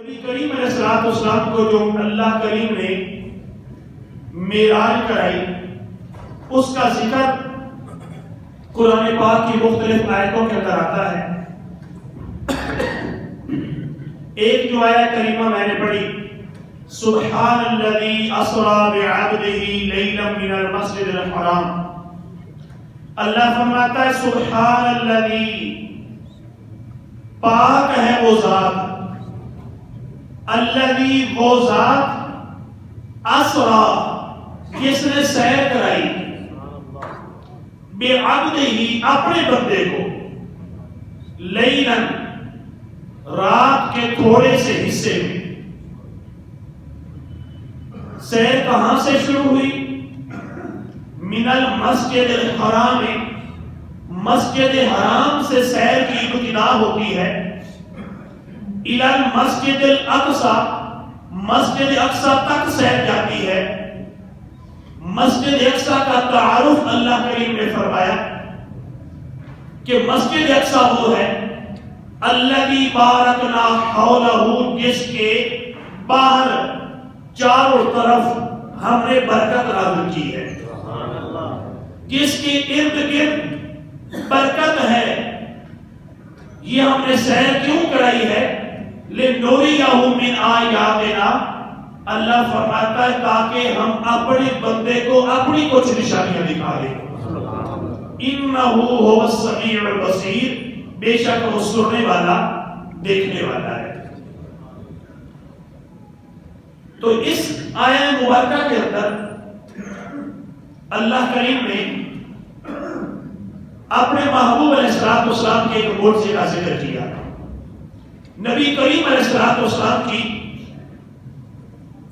نبی کریم علیہ السلام کو جو اللہ کریم نے معراج کرائی، اس کا ذکر قرآن پاک کی مختلف آیتوں کے اندر آتا ہے۔ ایک جو آیت کریمہ میں نے پڑھی، سبحان الذی اسری بعبدہ لیلا من المسجد الحرام، اللہ فرماتا ہے سبحان الذی، پاک ہے وہ ذات، الذی وہ ذات، اسری جس نے سیر کرائی، بعبدہ اپنے بندے کو، لیلا رات کے تھوڑے سے حصے میں۔ سیر کہاں سے شروع ہوئی؟ من المسجد الحرام، مسجد حرام سے سیر کی ابتدا ہوتی ہے، الی المسجد الاقصی، مسجد اقصی تک سیر جاتی ہے۔ مسجد اقصی کا تعارف اللہ کریم نے فرمایا کہ مسجد اقصی وہ ہے الذی بارکنا حولہ، جس کے باہر چاروں طرف ہم نے برکت نازل کی ہے، جس کے ارد گرد برکت ہے۔ یہ ہم نے سیر کیوں کرائی ہے؟ لنُرِیَہُ مِنْ آیاتنا، اللہ فرماتا ہے تاکہ ہم اپنے بندے کو اپنی کچھ نشانیاں دکھا دیں۔ اِنَّهُ هُوَ السَّمِيعُ الْبَصِيرُ، بے شک وہ سننے والا دیکھنے والا ہے۔ تو اس آیہ مبارکہ کے اندر اللہ کریم نے اپنے محبوب علیہ السلام کے ایک معجزے کا ذکر کیا۔ نبی کریم علیہ السلام کی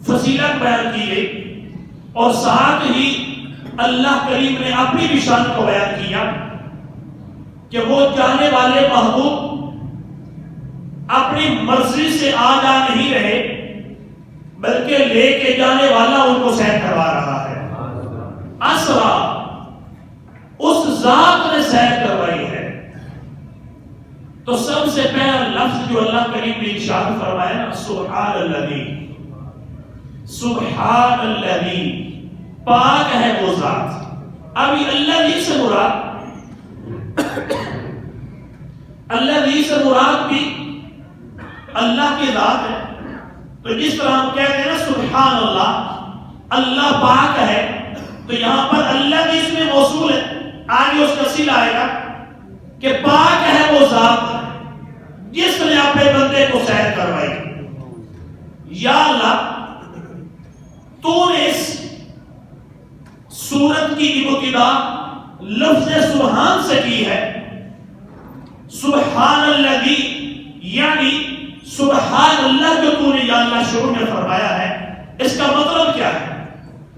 فضیلت بیان کی گئی، اور ساتھ ہی اللہ کریم نے اپنی بھی شان کو بیان کیا کہ وہ جانے والے محبوب اپنی مرضی سے آ جا نہیں رہے، بلکہ لے کے جانے والا ان کو سیر کروا رہا ہے۔ اسرا، اس ذات نے سیر کروائی ہے۔ تو سب سے پہلا لفظ جو اللہ کریم نے ارشاد فرمایا نا، سبحان الذی، سبحان الذی، پاک ہے وہ ذات۔ ابھی الذی سے مراد، الذی سے مراد بھی اللہ کی ذات ہے۔ تو جس طرح ہم کہتے ہیں نا سبحان اللہ، اللہ پاک ہے، تو یہاں پر الذی اس میں موصول ہے، آگے اس کا صلہ آئے گا کہ پاک ہے وہ ذات جس نے اپنے بندے کو سیر کروائی۔ یا اللہ، تو نے اس سورت کی ابتدا لفظ سبحان سے کی ہے۔ سبحان الذی، یعنی سبحان اللہ جو تو نے یا اللہ شروع میں فرمایا ہے، اس کا مطلب کیا ہے؟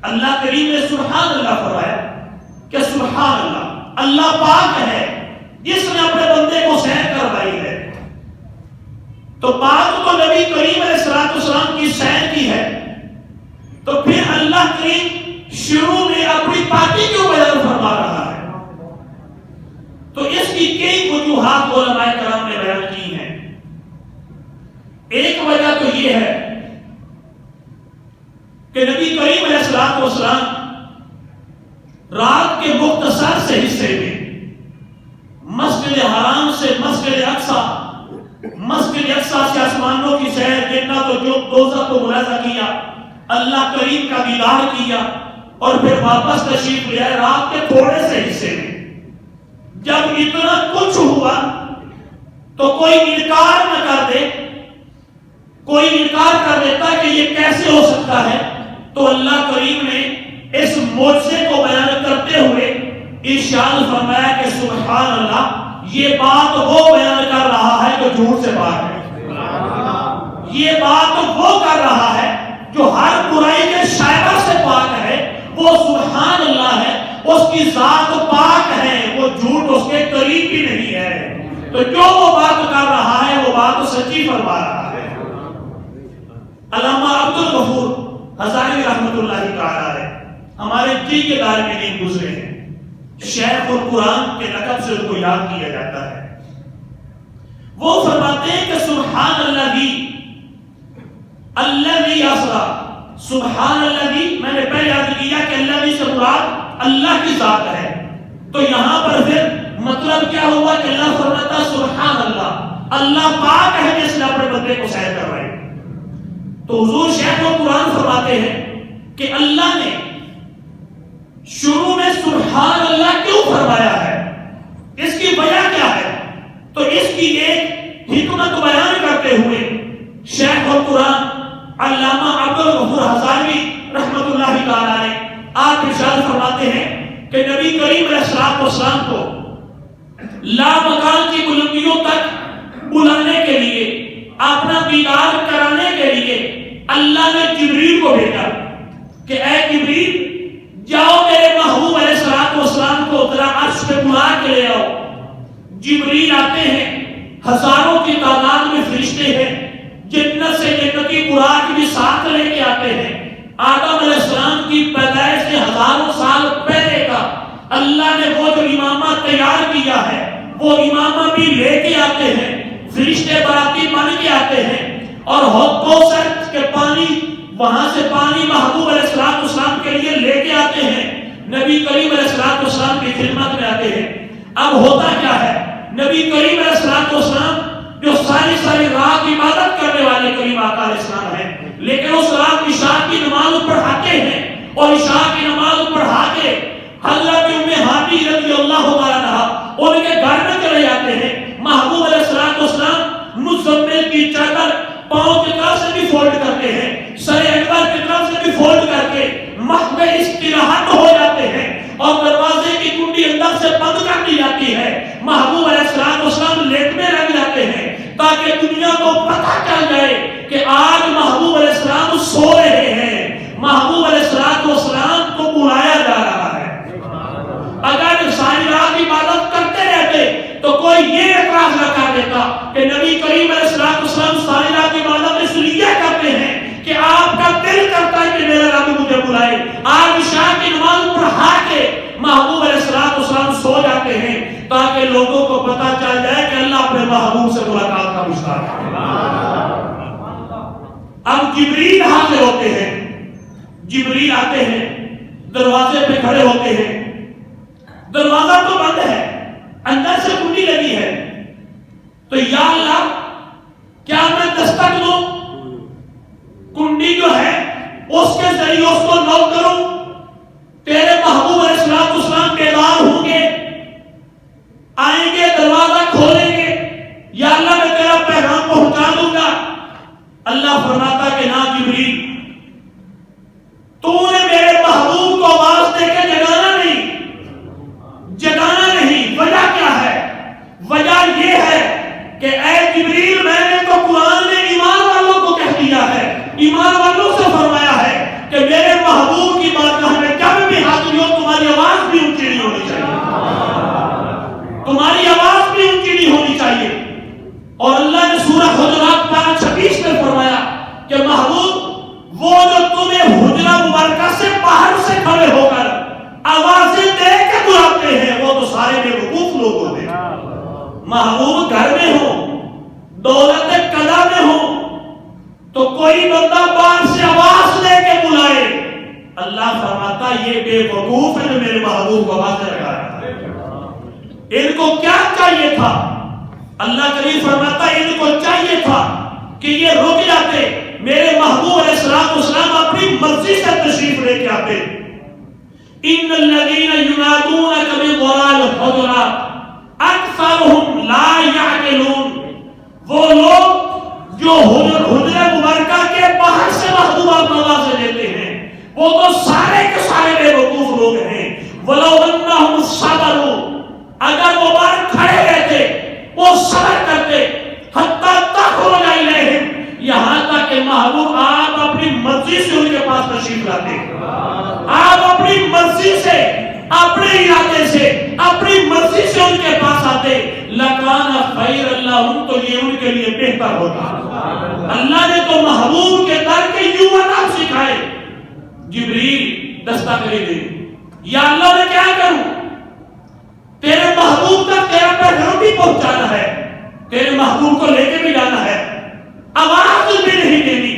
اللہ کریم نے سبحان اللہ فرمایا کہ سبحان اللہ، اللہ پاک ہے جس نے اپنے بندے کو سیر کروائی ہے۔ تو بات تو نبی کریم علیہ السلام کی سیر کی ہے، تو پھر اللہ کریم شروع میں اپنی پاکی کیوں بیان فرما رہا ہے؟ تو اس کی کئی وجوہات علماء کرام نے بیان کی ہیں۔ ایک وجہ تو یہ ہے کہ نبی کریم علیہ السلام رات کے مختصر سے حصے میں مسجد حرام سے مسجد اقصی، مسجد اقصی سے آسمانوں کی سیر، جنت و دوزخ کو ملاحظہ کیا، اللہ کریم کا دیدار کیا، اور پھر واپس تشریف لے آئے رات کے تھوڑے سے حصے میں۔ جب اتنا کچھ ہوا تو کوئی انکار نہ کر دے، کوئی انکار کر دیتا کہ یہ کیسے ہو سکتا ہے، تو اللہ کریم نے اس معجزے کو بیان کرتے ہوئے ارشاد فرمایا کہ سبحان اللہ، یہ بات وہ بیان کر رہا ہے جو جھوٹ سے پاک ہے، یہ بات وہ کر رہا ہے جو ہر برائی کے شائبہ سے پاک ہے، وہ سبحان اللہ ہے، اس کی ذات پاک ہے، وہ جھوٹ اس کے قریب بھی نہیں ہے۔ تو جو وہ بات کر رہا ہے وہ بات سچی فرما رہا ہے۔ علامہ عبد الغفور ہزاروی رحمۃ اللہ تعالی علیہ ہمارے جی کے دار میں دن گزرے ہیں، شیخ القرآن کے لقب سے ان کو یاد کیا جاتا ہے۔ وہ فرماتے ہیں کہ سبحان اللہ بھی الذی اسری، سبحان الذی، میں نے پہلے عرض کیا کہ الذی سے مراد اللہ کی ذات ہے، تو یہاں پر پھر مطلب کیا ہوا کہ اللہ فرماتا سبحان اللہ، اللہ پاک ہے جس نے اپنے بندے کو سیر کر رہے ہیں۔ تو حضور شیخ و قرآن فرماتے ہیں کہ اللہ نے شروع میں سبحان اللہ کیوں فرمایا ہے، اس کی وجہ کیا ہے؟ تو اس کی ایک حکمت بیان کرتے ہوئے شیخ و قرآن علامہ عبدالغفور حصاوی رحمۃ اللہ تعالیٰ نے آپ ارشاد فرماتے ہیں کہ نبی کریم علیہ السلام کو لامکان کی بلندیوں تک بلانے کے لیے، اپنا دیدار کرانے کے لیے اللہ نے جبریل کو بھیجا کہ اے جبریل جاؤ میرے محبوب علیہ السلام کو ذرا عرش پہ بلا کے لے آؤ۔ جبریل آتے ہیں، ہزاروں کی تعداد میں فرشتے ہیں، جنت سے جنتی براق بھی ساتھ لے کے آتے ہیں۔ آدم علیہ السلام کی پیدائش سے ہزاروں سال پہلے کا اللہ نے وہ جو امامہ تیار کیا ہے وہ امامہ بھی لے کے آتے ہیں، فرشتے براتی بن کے آتے ہیں، اور کوثر کے پانی، وہاں سے پانی محبوب علیہ السلام کے لیے لے کے آتے ہیں، نبی کریم علیہ السلام کی خدمت میں آتے ہیں۔ اب ہوتا کیا ہے، نبی کریم علیہ السلام جو ساری رات عبادت کرنے والے کریم آقا علیہ السلام ہیں، لیکن اس رات عشاء کی نماز پڑھاتے ہیں، اور عشاء کی نماز پڑھا کے حضرت ام ہانی رضی اللہ تعالیٰ عنہا ان کے گھر میں چلے جاتے ہیں۔ محبوب علیہ السلام مزمل کی چادر پاؤں کی طرف سے بھی فولڈ کرتے ہیں، سر انور کی طرف سے بھی فولڈ کر کے محو استراحت ہو جاتے ہیں، اور دروازے کی کنڈی اندر سے بند کر دی جاتی ہے۔ محبوب علیہ السلام لیٹنے لگ جاتے ہیں تاکہ دنیا کو پتہ چل جائے کہ آج محبوب علیہ السلام سو رہے ہیں، محبوب علیہ السلام کو بلایا جا رہا ہے۔ اگر ساری رات عبادت کرتے رہتے تو کوئی یہ اعتراض نہ کر دیتا کہ نبی کریم علیہ السلام ساری رات عبادت اس لیے کرتے ہیں کہ آپ کا دل کرتا ہے کہ میرا رب مجھے بلائے۔ آج عشاء کی نماز پڑھا کے محبوب علیہ السلام سو جاتے ہیں تاکہ لوگوں کو پتہ چل جائے کہ اللہ اپنے محبوب سے ملاقات کا مشتاق ہے۔ اب جبریل حاضر ہوتے ہیں، جبریل آتے ہیں، دروازے پہ کھڑے ہوتے ہیں، دروازہ تو بند ہے، اندر سے کنڈی لگی ہے، تو یا اللہ کیا میں دستک دوں، کنڈی جو ہے اس کے ذریعے اس کو نو کروں، تیرے محبوب علیہ السلام بیدار ہوں گے، آئیں گے، دروازہ کھولیں گے، یا اللہ میں تیرا پیغام پہنچا دوں گا۔ اللہ فرماتا کہ نا جبریل، تو نے میرے محبوب کو آواز دے کے جگانا نہیں۔ وجہ کیا ہے؟ وجہ یہ ہے کہ اے جبریل، میں نے تو قرآن میں ایمان والوں کو کہہ دیا ہے، ایمان والوں سے فرمایا ہے کہ میرے محبوب کی بارگاہ میں جب بھی حاضر ہو تمہاری آواز بھی اونچی نہیں ہونی چاہیے، تمہاری آواز بھی اونچی نہیں ہونی چاہیے۔ اور اللہ نے سورہ حجرات 26 میں فرمایا کہ محبوب وہ جو تمہیں حجرہ مبارکہ سے باہر سے کھڑے ہو کر آوازیں دے کے بلاتے ہیں وہ تو سارے بے وقوف لوگ ہوتے ہیں۔ محبوب گھر میں ہو، دولت قضا میں ہو، تو کوئی بندہ باہر سے آواز دے کے بلائے، اللہ فرماتا یہ بے وقوف ہے جو میرے محبوب کو آواز لگا رہا ہے۔ ان کو کیا چاہیے تھا؟ اللہ کریم فرماتا ان کو چاہیے تھا کہ یہ رک جاتے، میرے محبوب علیہ السلام اپنی مرضی سے تشریف لے کے آتے۔ ان الذين ينادونك من وراء الحجرات اکثرهم لا يعقلون، وہ لوگ جو حجرہ مبارکہ کے باہر سے محبوب آپ آوازیں دیتے ہیں وہ تو سارے کے سارے بے وقوف لوگ ہیں۔ ولو انہم صبروا، اگر وہ باہر کھڑے رہتے، وہ صبر کرتے، حتی تخرج الیہم، یہاں تک کہ محبوب آپ اپنی مرضی سے ان کے پاس تشریف لاتے، آپ اپنی مرضی سے، اپنے ارادے سے، اپنی مرضی سے ان کے پاس آتے، لکان خیر اللہم، تو یہ ان کے لیے بہتر ہوتا۔ اللہ نے تو محبوب کے در کے یوں ادب سکھائے۔ جبریل دستاویز دے، یا اللہ میں کیا کروں؟ تیرے محبوب تک تیرا پیغام بھی پہنچانا ہے، تیرے محبوب کو لے کے بھی جانا ہے، آواز بھی نہیں دینی،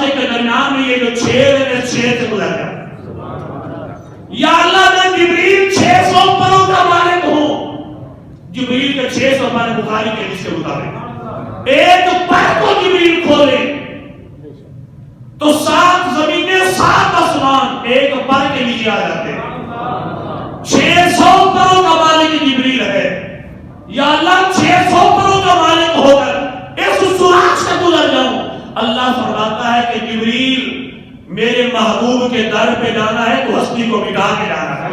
راستے کے درمیان میں یہ جو چھید ہے چھید سے گزر جائے. یا اللہ میں جبریل 600 پروں کا مالک ہوں. جبریل کے 600 پر بخاری کے حدیث کے مطابق ایک پر کو جبریل کھولے تو 7 زمینیں 7 آسمان ایک پر کے نیچے آ جاتے ہیں. 600 پروں کا مالک جبریل ہے. یا اللہ 600 پروں کا مالک ہو کر اس سوراخ سے گزر جاؤں. اللہ فرماتا ہے کہ جبریل میرے محبوب کے در پہ جانا ہے تو ہستی کو مٹا کے جانا ہے.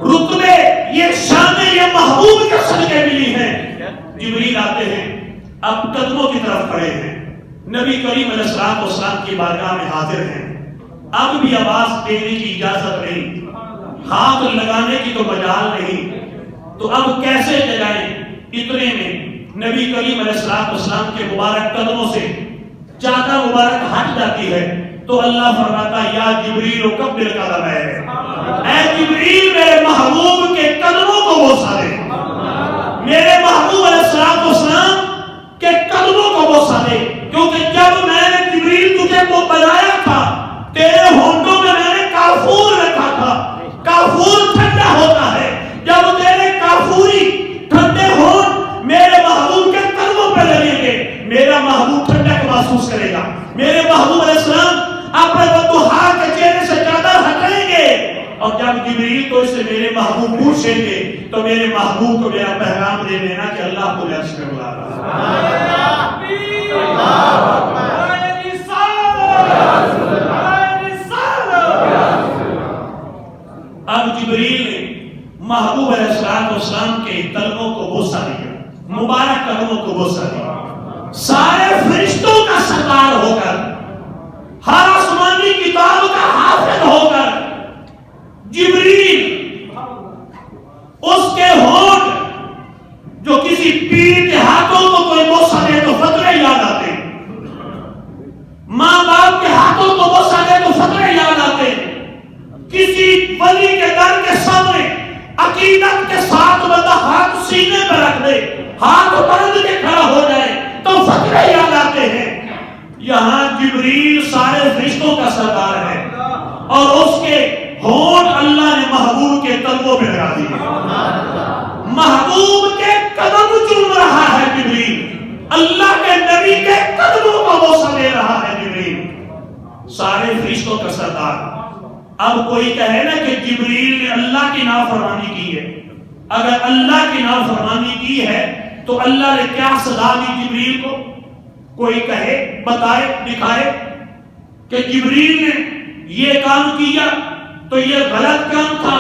رتبے یہ شانیں یہ محبوب کے صدقے ملی ہیں. جبریل آتے ہیں اب قدموں کی طرف کھڑے ہیں. نبی کریم علیہ السلام کی بارگاہ میں حاضر ہیں. اب بھی آواز دینے کی اجازت نہیں, ہاتھ لگانے کی تو مجال نہیں, تو اب کیسے جگائیں؟ اتنے میں نبی کریم علیہ السلام کے مبارک قدموں سے چادر مبارک ہٹ جاتی ہے تو اللہ فرماتا یا جبریل قبل قدم ہے, اے جبریل میرے محبوب کے قدموں کو بوسا دے. میرے محبوب علیہ السلام کے قدموں کو بوسا دے, کیونکہ جب میں نے جبریل تجھے کو بنایا تھا تیرے ہونٹوں میں نے کافور رکھا تھا. کافور ٹھنڈا ہوتا ہے, جب تیرے کافوری ٹھنڈے ہون میرے محبوب کے قدموں پہ لگیں گے میرا محبوب ٹھنڈک محسوس کرے گا. میرے محبوب علیہ السلام اپنے بدوہا کے چہرے سے چادر ہٹائیں گے اور جب جبریل تو اسے میرے محبوب پوچھیں گے تو میرے محبوب کو میرا پیغام دے دینا کہ اللہ کو عرش میں بلا رہا اب جبریل نے محبوب علیہ السلام کے قدموں کو بوسا دیا, مبارک قدموں کو بوسا دیا. سارے فرشتوں کا سردار ہو کر, ہر آسمانی کتاب کا حافظ ہو کر جبریل اس کے ہونٹ جو کسی پیر کے ہاتھوں کو کوئی بوسا دے تو فتوے یاد آتے, ماں باپ کے ہاتھوں کو بوسا دے تو فتوے یاد آتے, کسی ولی کے در کے سامنے عقیدت کے ساتھ بندہ ہاتھ سینے پر رکھ دے, ہاتھ بند کے کھڑا ہو جائے تو فتوے یاد آتے ہیں. یہاں جبریل سارے فرشتوں کا سردار ہے اور اس کے ہونٹ اللہ نے محبوب کے قدموں پہ لگا دیے. محبوب کے قدم چوم رہا ہے جبریل, اللہ کے نبی کے قدموں کو بوسا دے رہا ہے جبریل, سارے فرشتوں کا سردار. اب کوئی کہے نا کہ جبریل نے اللہ کی نافرمانی کی ہے. اگر اللہ کی نافرمانی کی ہے تو اللہ نے کیا سزا دی جبریل کو؟ کوئی کہے, بتائے, دکھائے کہ جبریل نے یہ کام کیا تو یہ غلط کام تھا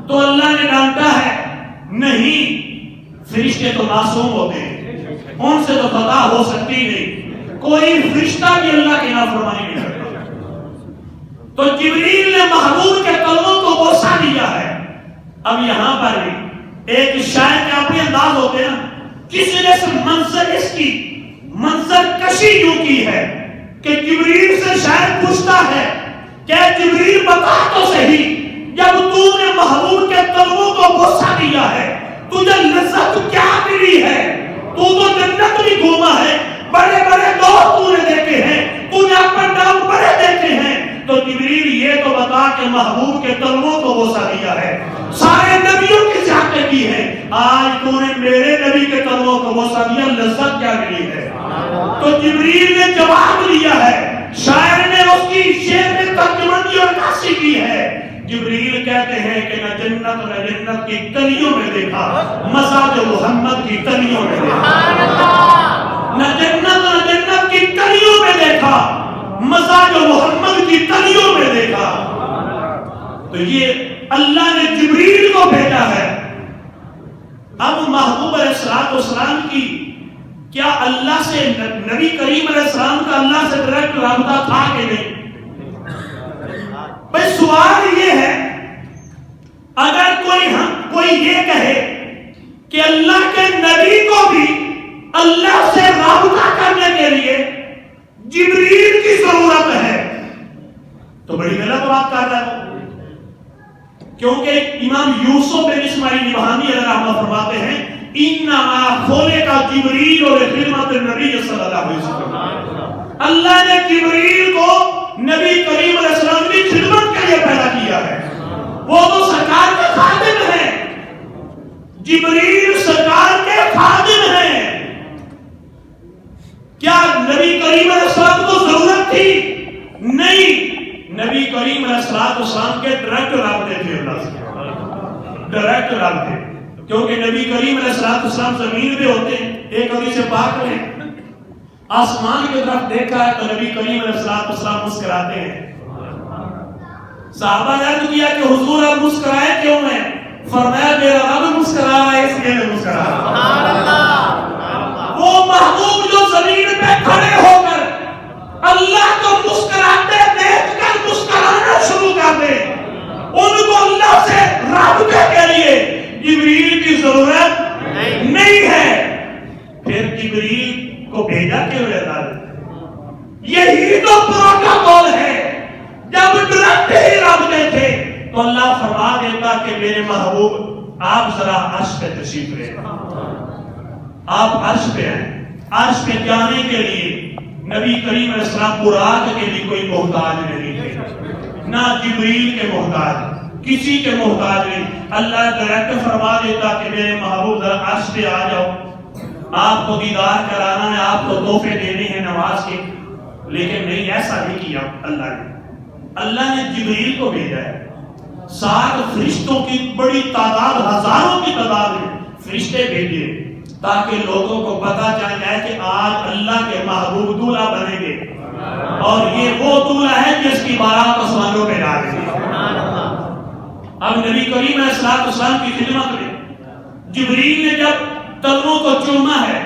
تو اللہ نے ڈانٹا ہے. نہیں, فرشتے تو معصوم ہوتے ہیں, ان سے تو خطا ہو سکتی نہیں. کوئی فرشتہ بھی اللہ کی نافرمانی نہیں کرتا. تو جبریل نے محبوب کے قدموں کو بوسا دیا ہے. اب یہاں پر بھی ایک شاعر کے اپنے انداز ہوتے ہیں, کسی نے اس کی منظر کشی یوں کی ہے کہ جبریل سے شاعر پوچھتا ہے کہ جبریل بتا تو صحیح, جب تو نے محبوب کے قدموں کو بوسا دیا ہے تجھے لذت کیا ملی ہے؟ تو جنت بھی گھوما ہے, بڑے بڑے دوست تو نے دیکھے ہیں, تو نے اپنے نام بڑے دیکھے ہیں, تو جبریل یہ تو بتا کہ محبوب کے قدموں کو بوسا دیا ہے, سارے نبیوں کی زیادتی کی ہے, آج تو نے میرے نبی کے قدموں کو بوسا دیا, لذت کیا ملی ہے؟ تو جبریل نے جواب دیا ہے, شاعر نے اس کی شعر میں ترجمانی اور عکاسی کی ہے. جبریل کہتے ہیں کہ نہ جنت نہ جنت کی کلیوں میں دیکھا, مزاج محمد کی کلیوں میں دیکھا. نہ جنت کی کلیوں میں دیکھا, مزاج محمد کی کلیوں میں دیکھا. تو یہ اللہ نے جبریل کو بھیجا ہے. اب محبوب علیہ السلام کی کیا اللہ سے, نبی کریم علیہ السلام کا اللہ سے ڈائریکٹ رابطہ تھا کہ نہیں؟ بھئی سوال یہ ہے, اگر کوئی یہ کہے کہ اللہ کے نبی کو بھی اللہ سے رابطہ کرنے کے لیے جبریل کی ضرورت ہے تو بڑی غلط بات کر رہا ہے. کیونکہ امام یوسف بن اسماعیل نبہانی علیہ رحمہ فرماتے ہیں انما خلق جبریل خدمت النبی صلی اللہ علیہ وسلم, اللہ نے جبریل کو نبی کریم علیہ السلام کی خدمت کے لیے پیدا کیا ہے. وہ تو سرکار کے خادم ہیں. جبریل سرکار کے خادم ہیں. کیا نبی کریم علیہ السلام کو ضرورت تھی؟ نہیں. نبی کریم علیہ السلام کے ڈائریکٹ رابطے تھے اللہ سے. ڈائریکٹ رابطے. کیونکہ نبی کریم علیہ السلام زمین پہ ہوتے ہیں. ایک حدیث پاک میں آسمان کی طرف دیکھا ہے تو نبی کریم علیہ السلام مسکراتے ہیں. صحابہ نے عرض کیا کہ حضور آپ مسکرائے کیوں ہیں؟ فرمایا میرا رب مسکرا رہا ہے اس لیے میں مسکرا رہا ہوں. وہ محبوب جو زمین پہ کھڑے ہو کر اللہ کو مسکراتے دیکھ کر مسکرانا شروع کر دے, ان کو اللہ سے رابطے کے لیے جبریل کی ضرورت نہیں ہے. پھر جبریل کو بھیجا کیوں اللہ نے؟ یہی تو پروٹوکول ہے. جب ڈائریکٹ ہی رابطے تھے تو اللہ فرما دیتا کہ میرے محبوب آپ ذرا عرش پہ تشریف لے. آپ عرش پہ ہیں. عرش پہ جانے کے لیے نبی کریم علیہ السلام براق کے لیے کوئی محتاج نہیں تھے, نہ جبریل کے محتاج, کسی کے محتاج نہیں. اللہ ڈائریکٹ فرما دیتا کہ میرے محبوب ذرا عرش پہ آ جاؤ, آپ کو دیدار کرانا ہے, آپ کو تحفے دینے ہیں نماز کے. لیکن نہیں, ایسا نہیں کیا اللہ نے. اللہ نے جبریل کو بھیجا ہے. 7 فرشتوں کی بڑی تعداد, ہزاروں کی تعداد میں فرشتے بھیجے تاکہ لوگوں کو پتا چل جائے کہ آج اللہ کے محبوب دولہا بنیں گے, اور یہ وہ دولہا ہے جس کی بارات آسمانوں پہ ڈال گئی. اب نبی کریم علیہ السلام کی خدمت میں جبریل نے جب تلووں کو چوما ہے,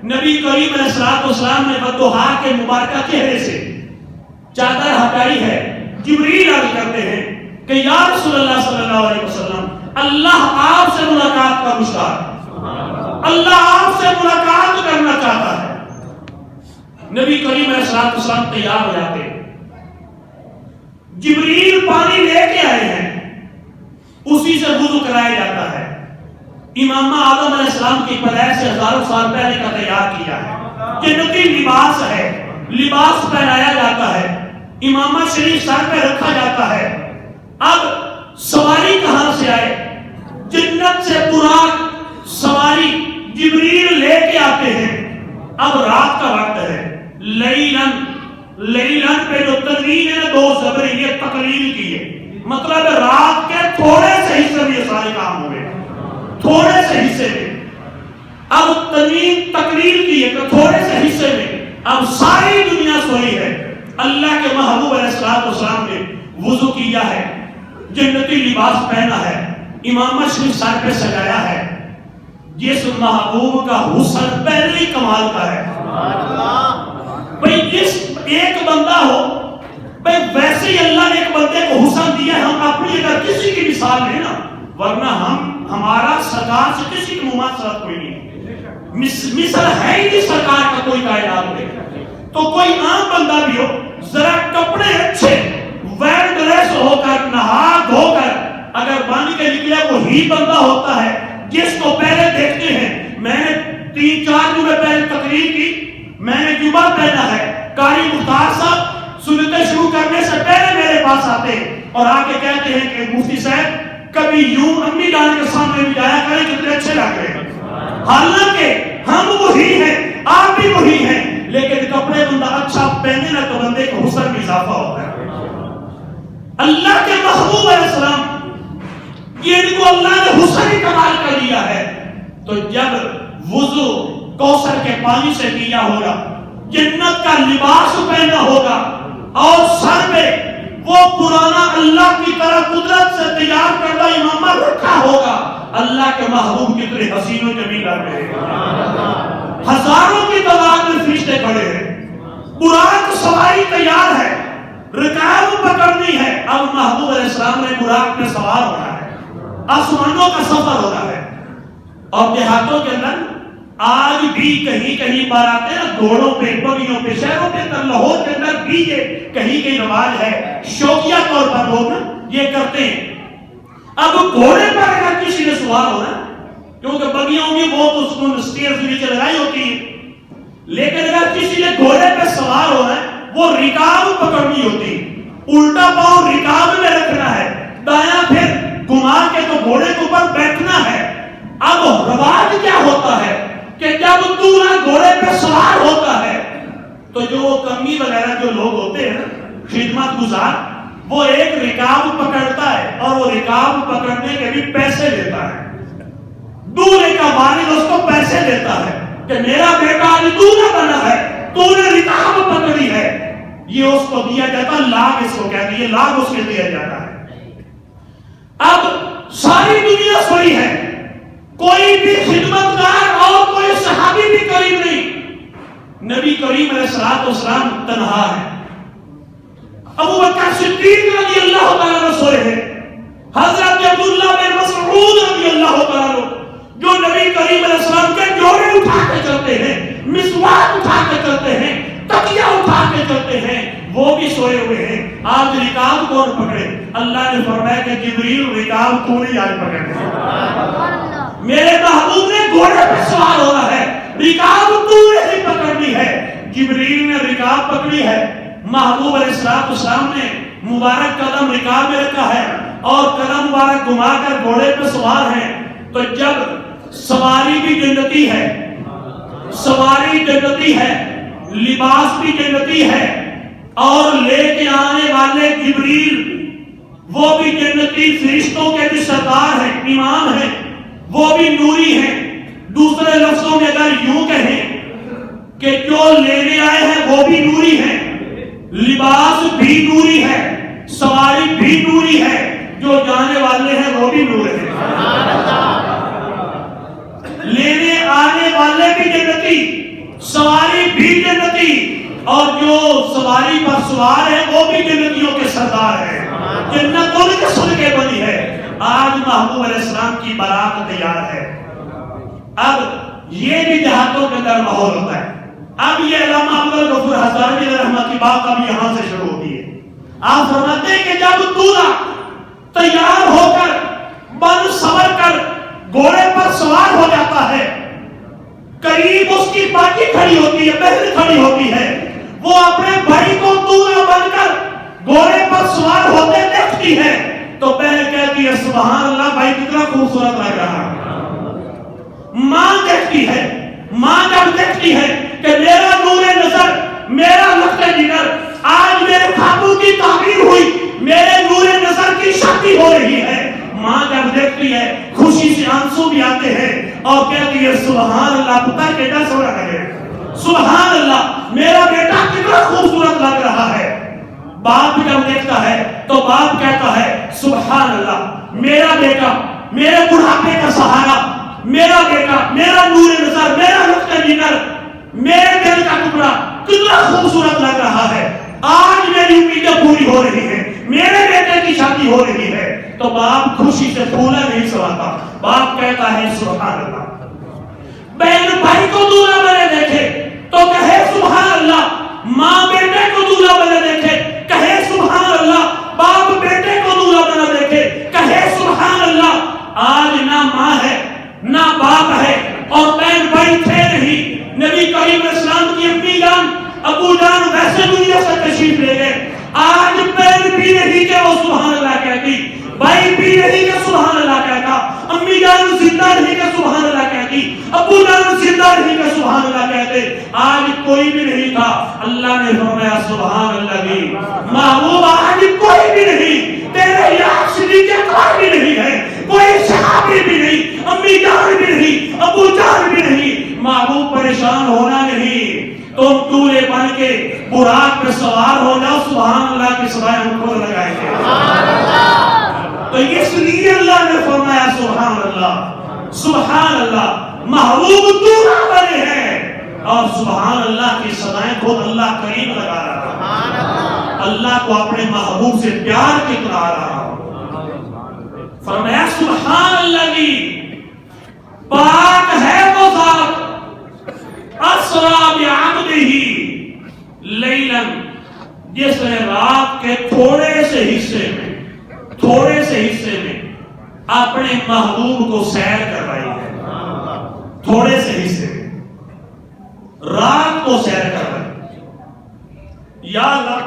نبی کریم علیہ السلام نے بدوہا کے مبارکہ چہرے سے چادر ہٹائی ہے. جبریل عرض کرتے ہیں کہ یا رسول اللہ صلی اللہ علیہ وسلم, اللہ آپ سے ملاقات کا مشتاق ہے, اللہ آپ سے ملاقات کرنا چاہتا ہے. نبی کریم علیہ السلام تیار ہو جاتے. جبریل پانی لے کے آئے ہیں, اسی سے وضو کرایا جاتا ہے. امامہ آدم علیہ السلام کی پیدائش سے ہزاروں سال پہلے کا تیار کیا ہے. جنتی لباس ہے, لباس پہنایا جاتا ہے, امامہ شریف سر پہ رکھا جاتا ہے. اب سواری کہاں سے آئے؟ جنت سے براق سواری جبریل لے کے آتے ہیں. اب رات کا وقت ہے. لیلن پہ جو تنوین ہے نا, 2 زبر, یہ تقلیل کی ہے, مطلب رات کے تھوڑے سے حصے میں یہ سارے کام ہوئے, تھوڑے سے حصے میں. اب تنوین تقلیل کی ہے کہ تھوڑے سے حصے میں. اب ساری دنیا سوئی ہے. اللہ کے محبوب علیہ السلام نے وضو کیا ہے, جنتی لباس پہنا ہے, امامہ شریف سر پہ سجایا ہے. جس محبوب کا حسن پہلے ہی کمال کا ہے. بھئی جس ایک بندہ ہو, بھئی ویسے ہی اللہ نے ایک بندے کو حسن دیا ہے. ہم اپنی اگر کسی کی مثال لیں نا, ورنہ ہمارا سرکار سے کسی کی مماثلت کوئی نہیں, مثل ہے ہی نہیں سرکار کا کوئی کائنات میں. تو کوئی عام بندہ بھی ہو, ذرا کپڑے اچھے ویل ڈریس ہو کر, نہا دھو کر اگر بن کے نکلے, وہی بندہ ہوتا ہے جس کو پہلے دیکھتے ہیں. میں نے 3-4 جمعے پہلے تقریر کی, میں نے جمعہ پہنا ہے. قاری مختار صاحب سنتیں شروع کرنے سے پہلے میرے پاس آتے اور آ کے کہتے ہیں کہ مفتی صاحب کبھی یوں امی جان کے سامنے بھی جایا کریں, کتنے اچھے لگ رہے ہیں. حالانکہ ہم وہی ہیں, آپ بھی وہی ہیں, لیکن کپڑے بندہ اچھا پہنے نا تو بندے کو حسن میں اضافہ ہوتا ہے. اللہ کے محبوب علیہ السلام جن کو اللہ نے حسن ہی کمال کر دیا ہے, تو جب وضو کوثر کے پانی سے کیا ہوگا, جنت کا لباس پہنا ہوگا, اور سر پہ وہ پرانا اللہ کی طرح قدرت سے تیار کردہ امامہ رکھا ہوگا, اللہ کے محبوب کتنے حسین و جمیل لگ رہے ہیں. ہزاروں کی تعداد میں فرشتے کھڑے ہیں, براق سواری تیار ہے, رکاب پکڑنی ہے. اب محبوب علیہ السلام نے براق پہ سوار ہونا ہے, آسمانوں کا سفر ہونا ہے. اور دیہاتوں کے اندر آج بھی کہیں کہیں باراتیں گھوڑوں پہ, بگیوں پہ, شہروں پہ, لاہور کے اندر بھی یہ کہیں کہیں رواج ہے, شوقیہ طور پر لوگ یہ کرتے ہیں. اب گھوڑے پر اگر کسی نے سوار ہونا, کیونکہ بگیاں ہوں گی وہ تو اس کو سٹیئر سے نیچے لگائی ہوتی ہے, لیکن اگر کسی نے گھوڑے پہ سوار ہونا ہے وہ رکاب پکڑنی ہوتی، الٹا پاؤں رکاب میں رکھنا ہے، دایاں پھر گھما کے تو گھوڑے کے اوپر بیٹھنا ہے۔ اب رواج کیا ہوتا ہے کہ جب دولہا گھوڑے پہ سوار ہوتا ہے تو جو وہ کمی وغیرہ جو لوگ ہوتے ہیں خدمت گزار، وہ ایک رکاب پکڑتا ہے اور وہ رکاب پکڑنے کے بھی پیسے لیتا ہے۔ دولہے کا والد اس کو پیسے دیتا ہے کہ میرا بیٹا آج دولہا بنا ہے، تو نے رکاب پکڑی ہے، یہ اس کو دیا جاتا، لاگ اس کو کہتے ہیں، یہ لاگ اس کے دیا جاتا ہے۔ اب ساری دنیا سوئی ہے، کوئی بھی خدمتگار اور کوئی صحابی بھی قریب نہیں، نبی کریم علیہ السلام تنہا ہے۔ ابو بکر صدیق رضی اللہ تعالیٰ عنہ سوئے ہیں، حضرت عبداللہ بن مسعود رضی اللہ تعالیٰ عنہ جو نبی کریم علیہ السلام کے جوڑے اٹھا کے چلتے ہیں، مسواک اٹھا کے چلتے ہیں، تکیہ اٹھا کے چلتے ہیں، وہ بھی سوئے ہوئے ہیں۔ آج رکاب کون پکڑے؟ اللہ نے فرمایا کہ جبریل رکاب تو نہیں آج پکڑے، میرے محبوب نے گھوڑے پہ سوار ہونا ہے، رکاب تو نہیں پکڑنی ہے۔ جبریل نے رکاب پکڑی ہے، محبوب علیہ السلام نے مبارک قدم رکاب میں رکھا ہے اور قدم مبارک گھما کر گھوڑے پہ سوار ہیں۔ تو جب سواری بھی جنتی ہے، سواری جنتی ہے، لباس بھی جنتی ہے، اور لے کے آنے والے جبریل وہ بھی جنتی فرشتوں کے بھی سردار ہیں، امام ہیں، وہ بھی نوری ہیں۔ دوسرے لفظوں میں اگر یوں کہیں کہ جو لینے آئے ہیں وہ بھی نوری ہیں، لباس بھی نوری ہے، سواری بھی نوری ہے، جو جانے والے ہیں وہ بھی نور ہیں۔ لینے آنے والے بھی جنتی، سواری بھی جنتی، اور جو سواری پر سوار ہے وہ بھی جنتیوں کے سردار ہیں۔ جنت ان کے صدقے بنی ہے۔ آج محبوب علیہ السلام کی بارات تیار ہے۔ اب یہ بھی دیہاتوں کے اندر ماحول ہوتا ہے۔ اب یہ علامہ عبدالغفور ہزاروی رحمہ کی بات اب یہاں سے شروع ہوتی ہے۔ آپ فرماتے ہیں کہ جب دولہا تیار ہو کر بن سور کر گھوڑے پر سوار ہو جاتا ہے، قریب اس کی باجی کھڑی ہوتی ہے، بہن کھڑی ہوتی ہے، وہ اپنے بھائی کو دولہا بن کر گھوڑے پر سوار ہوتے دیکھتی ہے تو بہن کہتی ہے سبحان اللہ، بھائی کتنا خوبصورت لگ رہا ہے۔ ماں دیکھتی ہے، ماں جب دیکھتی ہے کہ میرا نور نظر، میرا لخت جگر، آج میرے خوابوں کی تعبیر ہوئی، میرے نور نظر کی شادی ہو رہی ہے، ماں جب دیکھتی ہے خوشی سے آنسو بھی آتے ہیں اور کہتی ہے سبحان اللہ، پتہ کتنا سونا ہے، سبحان اللہ، میرا بیٹا کتنا خوبصورت لگ رہا ہے۔ باپ جب دیکھتا ہے تو باپ کہتا ہے سبحان اللہ، میرا بیٹا، میرے بڑھاپے کا سہارا، میرا بیٹا، میرا نور نظر، میرا لخت جگر، میرے دل کا ٹکڑا کتنا خوبصورت لگ رہا ہے، آج میری امیدیں پوری ہو رہی ہیں، میرے بیٹے کی شادی ہو رہی ہے۔ تو باپ خوشی سے پھولا نہیں سماتا، باپ کہتا ہے سبحان اللہ۔ بہن بھائی کو دولہا بنے دیکھے تو کہے سبحان اللہ، ماں بیٹے کو دولہا بنے دیکھے کہے سبحان اللہ، باپ بیٹے کو دولہا بنا دیکھے کہے سبحان اللہ۔ آج نہ ماں ہے نہ باپ ہے اور بہن بھائی تھے نہیں، نبی کریم علیہ السلام کی امی جان ابو جان ویسے دنیا سے تشریف لے گئے، آج بہن بھی نہیں کہ وہ سبحان اللہ کہتی، بھائی بھی نہیں کہ سبحان اللہ کہتا، امی جان زندہ نہیں کہ سبحان اللہ کہتی، ابو جان زندہ نہیں کہ سبحان اللہ کہتے، آج کوئی بھی نہیں تھا، اللہ نے فرمایا سبحان اللہ بھی، محبوب آج کوئی بھی نہیں، تیرے یاد صدیق اکبر بھی نہیں ہے، کوئی صحابی بھی نہیں، امی جان بھی نہیں، ابو جان بھی نہیں، محبوب پریشان ہونا نہیں، تم دولہے بن کے براق پہ سوار ہو جاؤ، سبحان اللہ کی سوائے ہم کو لگائیں گے۔ تو اس لیے اللہ نے فرمایا سبحان اللہ، سبحان اللہ، محبوب دولہا بنے ہیں اور سبحان اللہ کی سدائیں خود اللہ کریم لگا رہا ہے، اللہ کو اپنے محبوب سے پیار کتنا رہا ہے۔ فرمایا سبحان اللہ کی پاک ہے وہ ذات اسرا بعبدہ لیلا، جس نے رات کے تھوڑے سے حصے میں اپنے محبوب کو سیر کروائی ہے، تھوڑے سے حصے میں۔ رات کو سیر کروائی. یا اللہ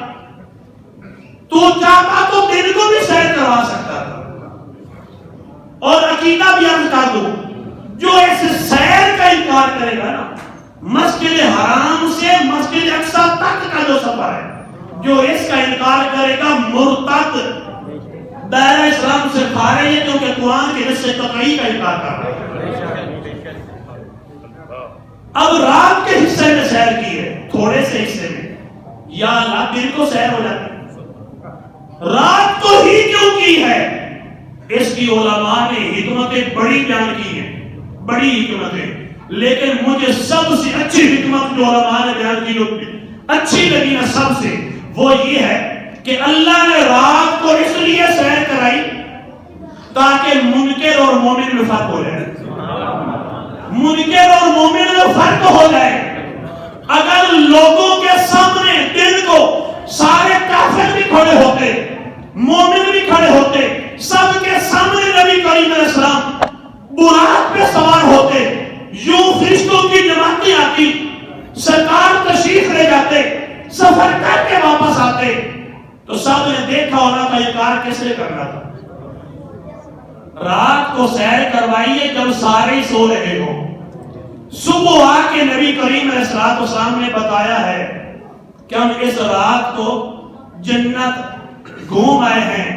تو چاہتا تو دن کو بھی سیر کروا سکتا تھا. اور عقیدہ بھی عرض کر دو, جو اس سیر کا انکار کرے گا نا, مسجد حرام سے مسجد اقصی تک کا جو سفر ہے, جو اس کا انکار کرے گا مرتد, دائرہ اسلام سے خارج ہے, کیونکہ قرآن کے نص قطعی کا انکار کر رہا ہے. اب رات کے حصے میں سیر کی ہے, تھوڑے سے حصے میں, یا اللہ دن کو سیر ہو جاتی, رات کو ہی کیوں کی ہے؟ اس کی علماء نے حکمتیں بڑی بیان کی ہیں, بڑی حکمتیں, لیکن مجھے سب سے اچھی حکمت جو علماء نے بیان کی, جو اچھی لگی نا سب سے, وہ یہ ہے کہ اللہ نے رات کو اس لیے سیر کرائی تاکہ منکر اور مومن میں فرق ہو جائے. منکر اور مومن میں فرق ہو جائے. اگر لوگوں کے سامنے دن کو سارے کافر بھی کھڑے ہوتے, مومن بھی کھڑے ہوتے, سب کے سامنے نبی کریم علیہ السلام براق پہ سوار ہوتے, یوں فرشتوں کی جماعتیں آتی, سرکار تشریف لے جاتے, سفر کر کے واپس آتے, تو سب نے دیکھا ہونا تھا یہ کار کس نے کرنا تھا. رات کو سیر کروائیے جب سارے سو رہے ہو. صبح آ کے نبی کریم علیہ السلام نے بتایا ہے کہ ہم اس رات کو جنت گھوم آئے ہیں,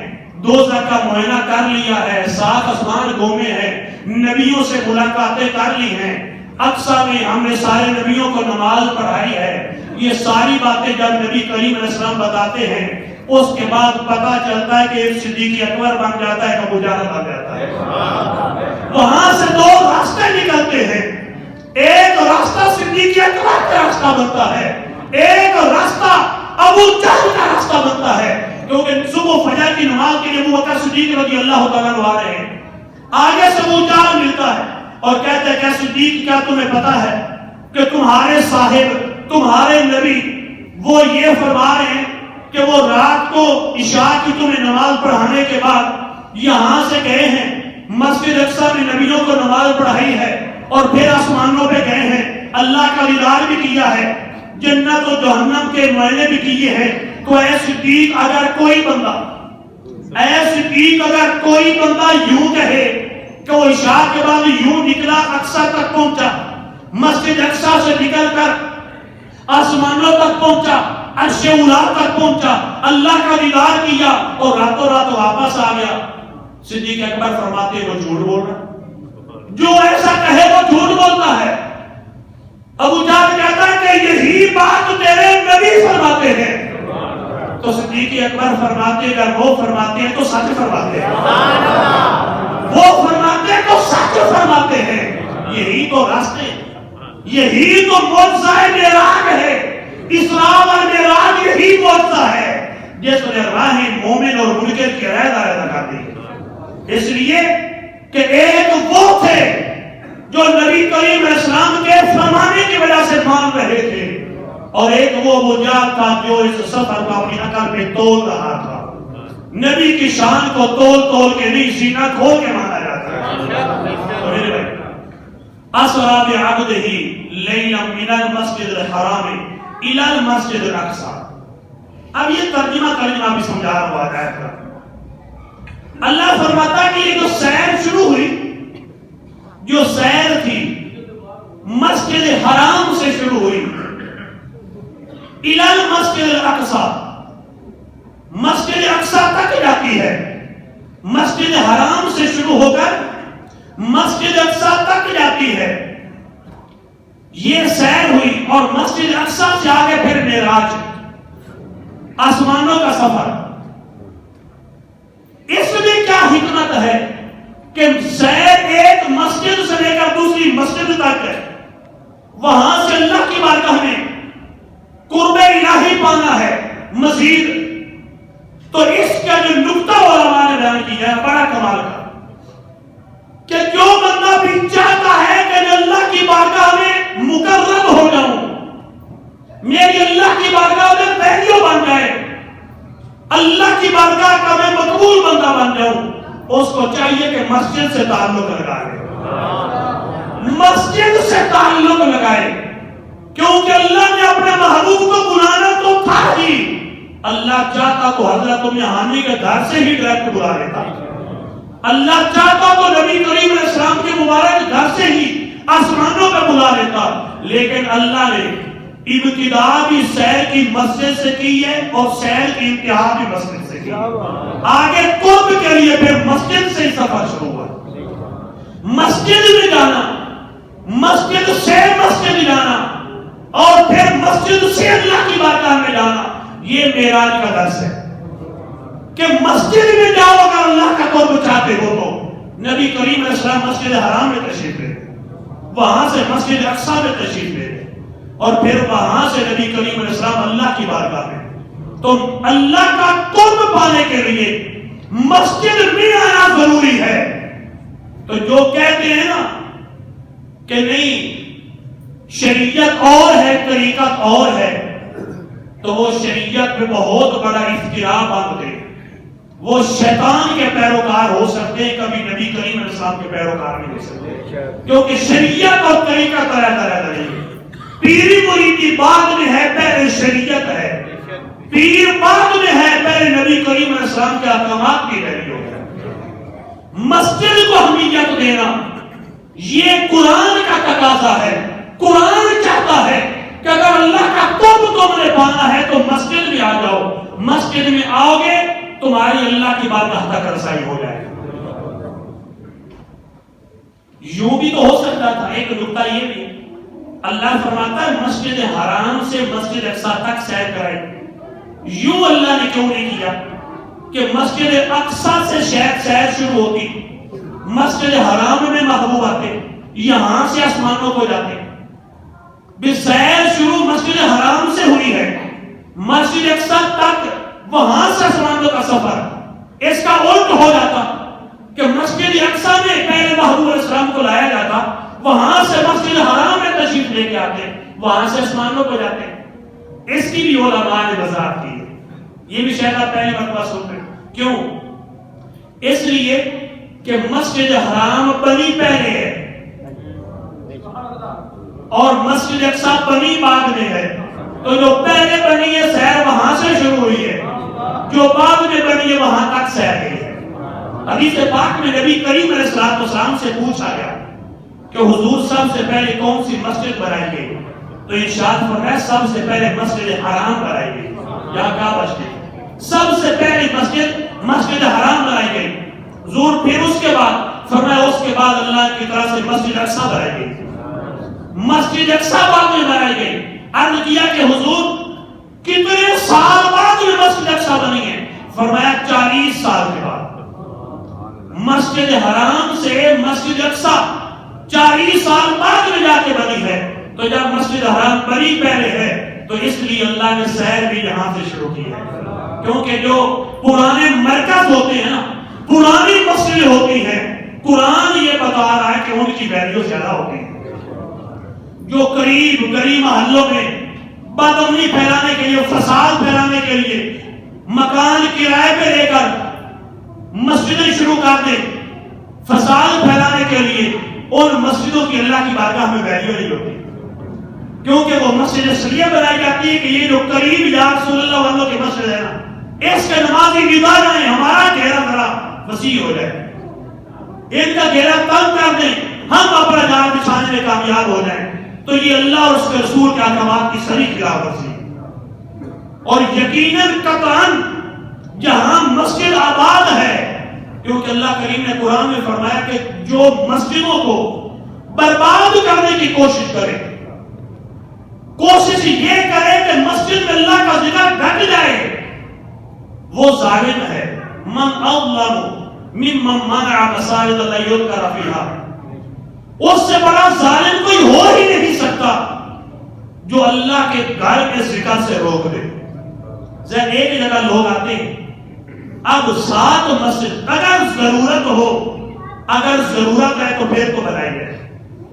دوزخ کا معائنہ کر لیا ہے, 7 آسمان گھومے ہیں, نبیوں سے ملاقاتیں کر لی ہیں, اقصی میں ہم نے سارے نبیوں کو نماز پڑھائی ہے. یہ ساری باتیں جب نبی کریم علیہ السلام بتاتے ہیں, اس کے بعد پتا چلتا ہے کہ ایک صدیق اکبر بن جاتا ہے, ابو جہل بن جاتا ہے. وہاں سے 2 راستے نکلتے ہیں, ایک راستہ صدیق اکبر کا راستہ بنتا ہے, ایک راستہ ابو جہل کا راستہ بنتا ہے, کیونکہ صبح فجر کی نماز کے لیے ابو بکر صدیق رضی اللہ تعالیٰ عنہ آ رہے ہیں. آگے سے ابو جہل ملتا ہے اور کہتے ہیں کہ صدیق کیا تمہیں پتا ہے کہ تمہارے صاحب, تمہارے نبی وہ یہ فرما رہے ہیں کہ وہ رات کو عشاء کی تمہیں نماز پڑھانے کے بعد یہاں سے گئے ہیں, مسجد اقصی میں نبیوں کو نماز پڑھائی ہے, اور پھر آسمانوں پہ گئے ہیں, اللہ کا دیدار بھی کیا ہے, جنت و جہنم کے معائنے بھی کیے ہیں. تو اے صدیق اگر کوئی بندہ, اے صدیق اگر کوئی بندہ یوں کہے کہ وہ عشاء کے بعد یوں نکلا, اقصی تک پہنچا, مسجد اقصی سے نکل کر آسمانوں تک پہنچا, عرش اولی تک پہنچا, اللہ کا دیدار کیا اور راتوں رات واپس آ گیا, صدیق اکبر فرماتے ہیں وہ جھوٹ بول رہا ہے. جو ایسا کہے وہ جھوٹ بولتا ہے. ابو جہل کہتا ہے کہ یہی بات تیرے نبی فرماتے ہیں. تو صدیق اکبر فرماتے ہیں اگر وہ فرماتے ہیں تو سچ فرماتے ہیں, وہ فرماتے ہیں تو سچ فرماتے ہیں. یہی تو راستے, یہی تو معجزہ معراج ہے. اسراء اور معراج یہی معجزہ ہے جس نے راہ مومن اور منکر کی علیحدہ علیحدہ کر دی. اس لیے کہ ایک وہ تھے جو نبی کریم علیہ السلام کے فرمانے کی وجہ سے مان رہے تھے, اور ایک وہ ابو جہل تھا جو اس سفر کو اپنی عقل پہ تول رہا تھا. نبی کی شان کو تول تول کے نہیں, سینہ کھول کے مانا جاتا ہے. تو میرے بھائی, اسرا بعبدہ لیلا من المسجد الحرام الى المسجد الاقصی. اب یہ ترجمہ ترجمہ بھی سمجھا رہا ہوا ہے. اللہ فرماتا ہے کہ یہ جو سیر شروع ہوئی, جو سیر تھی مسجد حرام سے شروع ہوئی, الى المسجد الاقصی, مسجد اقصی تک جاتی ہے. مسجد حرام سے شروع ہو کر مسجد اقصی تک جاتی ہے. یہ سیر ہوئی, اور مسجد اقصی سے آگے پھر معراج, آسمانوں کا سفر. اس میں کیا حکمت ہے کہ سیر ایک مسجد سے لے کر دوسری مسجد تک ہے, وہاں سے اللہ کی بارگاہ میں قرب الہی پانا ہے مزید. تو اس کا جو نقطہ علماء نے بیان کیا ہے بڑا کمال کا, کہ جو بندہ بھی چاہتا ہے کہ میں اللہ کی بارگاہ میں مقرب ہو جاؤں, میری اللہ کی بارگاہ میں پہلیو بن جائے, اللہ کی بارگاہ کا میں مقبول بندہ بن جاؤں, اس کو چاہیے کہ مسجد سے تعلق لگائے, مسجد سے تعلق لگائے. کیونکہ اللہ نے اپنے محبوب کو بلانا تو تھا ہی، اللہ چاہتا تو حضرت ام ہانی کے گھر سے ہی ڈائریکٹ بلا لیتا، اللہ چاہتا تو نبی کریم علیہ السلام کے مبارک گھر سے ہی آسمانوں پہ بلا لیتا، لیکن اللہ نے ابتدا بھی سیر کی مسجد سے کی ہے اور سیر کی انتہا بھی مسجد سے کی، آگے قرب کے لیے پھر مسجد سے ہی سفر شروع ہوا، مسجد میں جانا، مسجد سے مسجد جانا اور پھر مسجد سے اللہ کی بارگاہ میں جانا، یہ معراج کا درس ہے کہ مسجد میں جاؤ اگر اللہ کا قرب چاہتے ہو تو۔ نبی کریم علیہ السلام مسجد حرام میں تشریف لے، وہاں سے مسجد اقصی میں تشریف لے اور پھر وہاں سے نبی کریم علیہ السلام اللہ کی بارگاہ میں۔ تو اللہ کا قرب پانے کے لیے مسجد میں آنا ضروری ہے۔ تو جو کہتے ہیں نا کہ نہیں شریعت اور ہے طریقت اور ہے، تو وہ شریعت میں بہت بڑا افتراء باندھتے ہیں، وہ شیطان کے پیروکار ہو سکتے ہیں، کبھی نبی کریم علیہ السلام کے پیروکار نہیں ہو سکتے، کیونکہ شریعت اور طریقہ طرح طرح ہے۔ پیری مریدی بعد میں ہے، پہلے شریعت ہے، پیر بعد میں ہے، پہلے نبی کریم علیہ السلام کے احکامات کی پیروی ہو۔ مسجد کو اہمیت دینا یہ قرآن کا تقاضا ہے، قرآن چاہتا ہے کہ اگر اللہ کا قرب تم نے پانا ہے تو مسجد میں آ جاؤ، مسجد میں آؤ گے تمہاری اللہ کی بارگاہ تک رسائی ہو جائے۔ یوں بھی تو ہو سکتا تھا، ایک نکتہ یہ بھی اللہ فرماتا ہے مسجد حرام سے مسجد اقصی تک سیر کریں، یوں اللہ نے کیوں نہیں کیا کہ مسجد اقصی سے سیر شروع ہوتی، مسجد حرام میں محبوب آتے، یہاں سے آسمانوں کو جاتے، سیر شروع مسجد حرام سے ہوئی ہے، مسجد اقصی تک وہاں سے آسمانوں کا سفر، اس کا الٹ ہو جاتا کہ مسجد اقصی میں پہلے محبوب علیہ السلام کو لایا جاتا، وہاں سے مسجد حرام میں تشریف لے کے آتے، وہاں سے آسمانوں کو جاتے۔ اس کی بھی علماء نے وضاحت کی ہے، یہ بھی شاید آپ پہلی مرتبہ سنتے ہیں۔ کیوں؟ اس لیے کہ مسجد حرام بنی پہلے ہے اور مسجد اقصی بنی بعد میں ہے، تو جو پہلے بنی ہے سیر وہاں سے شروع ہوئی ہے، جو بعد میں بنی ہے وہاں تک سیر گئی ہے۔ حدیث پاک میں نبی کریم علیہ السلام سے پوچھا گیا کہ حضور سب سے پہلے کون سی مسجد بنائی گئی؟ تو ارشاد فرمایا سب سے پہلے مسجد حرام بنائی گئی، یا کیا مسجد؟ سب سے پہلی مسجد حرام بنائی گئی۔ حضور پھر اس کے بعد فرمایا اس کے بعد اللہ کی طرف سے مسجد اقصی بنائی گئی، مسجد اقصی بعد میں بنائی گئی۔ عرض کیا کہ حضور کتنے سال بعد میں مسجد اقصی بنی ہے؟ فرمایا 40 سال کے بعد۔ مسجد حرام سے مسجد اقصی 40 سال بعد میں جا کے بنی ہے، تو جب مسجد حرام بنی پہلے ہے تو اس لیے اللہ نے سیر بھی یہاں سے شروع کی ہے، کیونکہ جو پرانے مرکز ہوتے ہیں نا، پرانی مسجد ہوتی ہیں، قرآن یہ بتا رہا ہے کہ ان کی ویلیو زیادہ ہوتی ہے۔ جو قریب محلوں میں بدامنی پھیلانے کے لیے، فساد پھیلانے کے لیے مکان کرائے پہ لے کر مسجدیں شروع کر دیں، فساد پھیلانے کے لیے، ان مسجدوں کی اللہ کی بارگاہ میں ویلیو نہیں ہوتی، کیونکہ وہ مسجد اصلیہ بنائی جاتی ہے کہ یہ جو قریب یا رسول اللہ والوں کی مسجد ہے نا، اس کے نمازی نگاہ رہیں، ہمارا گھیرا ذرا وسیع ہو جائے، ان کا گھیرا کم کر دیں، ہم اپنا جال بچھانے میں کامیاب ہو جائیں، تو یہ اللہ اور اس کے رسول کے احکامات کی صریح خلاف ورزی۔ اور یقیناً قطعاً جہاں مسجد آباد ہے، کیونکہ اللہ کریم نے قرآن میں فرمایا کہ جو مسجدوں کو برباد کرنے کی کوشش کرے، کوشش یہ کرے کہ مسجد میں اللہ کا ذکر گھٹ جائے، وہ ظالم ہے۔ من اظلم ممن منع مساجد اللہ یذکر فیہا، اس سے بڑا ظالم کوئی ہو ہی نہیں سکتا جو اللہ کے گھر کے ذکر سے روک دے۔ ایک جگہ لوگ آتے ہیں، اب 7 مسجد، اگر ضرورت ہو، اگر ضرورت ہے تو پھر تو بنائی جائے،